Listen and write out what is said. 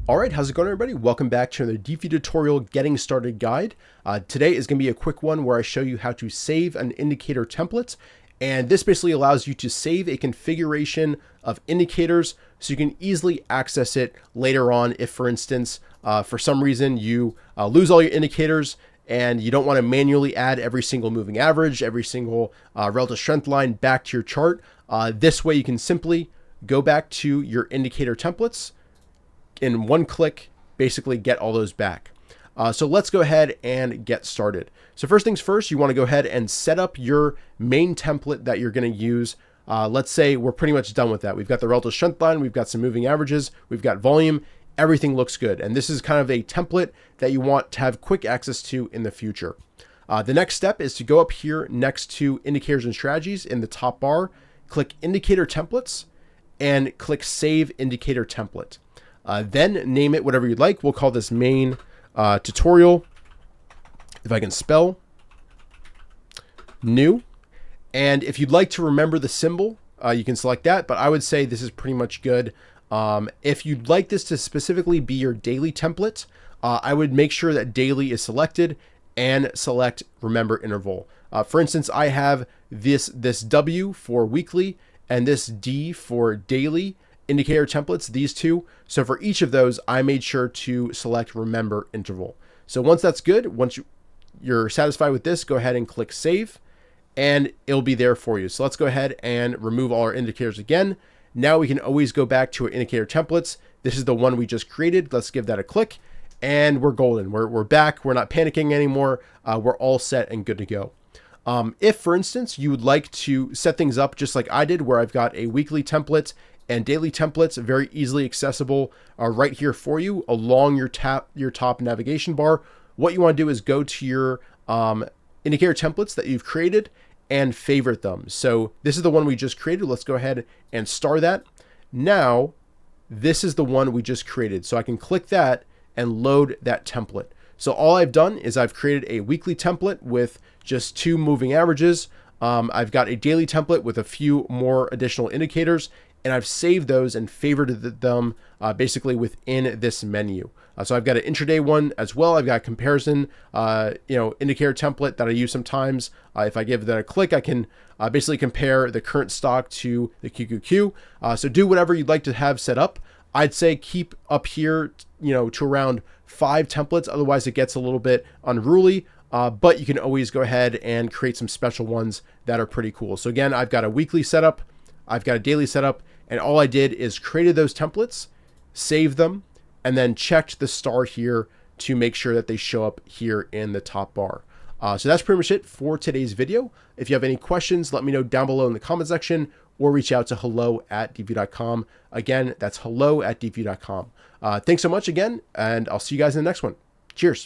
All right, how's it going, everybody? Welcome back to another Deepvue tutorial getting started guide. Today is going to be a quick one where I show you how to save an indicator template. And this basically allows you to save a configuration of indicators so you can easily access it later on if, for instance, for some reason you lose all your indicators and you don't want to manually add every single moving average, every single relative strength line back to your chart. This way you can simply go back to your indicator templates, in one click, basically get all those back. So let's go ahead and get started. So first things first, you want to go ahead and set up your main template that you're going to use. Let's say we're pretty much done with that. We've got the relative strength line, we've got some moving averages, we've got volume, everything looks good. And this is kind of a template that you want to have quick access to in the future. The next step is to go up here next to indicators and strategies in the top bar, click indicator templates and click save indicator template. Then name it whatever you'd like. We'll call this main tutorial, if I can spell, new. And if you'd like to remember the symbol, you can select that, but I would say this is pretty much good. If you'd like this to specifically be your daily template, I would make sure that daily is selected and select remember interval. For instance, I have this W for weekly and this D for daily indicator templates, these two. So for each of those, I made sure to select remember interval. So once that's good, once you're satisfied with this, go ahead and click save and it'll be there for you. So let's go ahead and remove all our indicators again. Now we can always go back to our indicator templates. This is the one we just created. Let's give that a click and we're golden. We're back. We're not panicking anymore. We're all set and good to go. If, for instance, you would like to set things up just like I did, where I've got a weekly template and daily templates very easily accessible right here for you along your top navigation bar. What you want to do is go to your indicator templates that you've created and favorite them. So this is the one we just created. Let's go ahead and star that. Now, this is the one we just created. So I can click that and load that template. So all I've done is I've created a weekly template with just 2 moving averages. I've got a daily template with a few more additional indicators, and I've saved those and favorited them basically within this menu. So I've got an intraday one as well. I've got a comparison, indicator template that I use sometimes. If I give that a click, I can basically compare the current stock to the QQQ. So do whatever you'd like to have set up. I'd say keep up here, to around 5 templates. Otherwise, it gets a little bit unruly. But you can always go ahead and create some special ones that are pretty cool. So again, I've got a weekly setup, I've got a daily setup, and all I did is created those templates, saved them, and then checked the star here to make sure that they show up here in the top bar. So that's pretty much it for today's video. If you have any questions, let me know down below in the comment section or reach out to hello@deepvue.com. Again, that's hello@deepvue.com. Thanks so much again, and I'll see you guys in the next one. Cheers.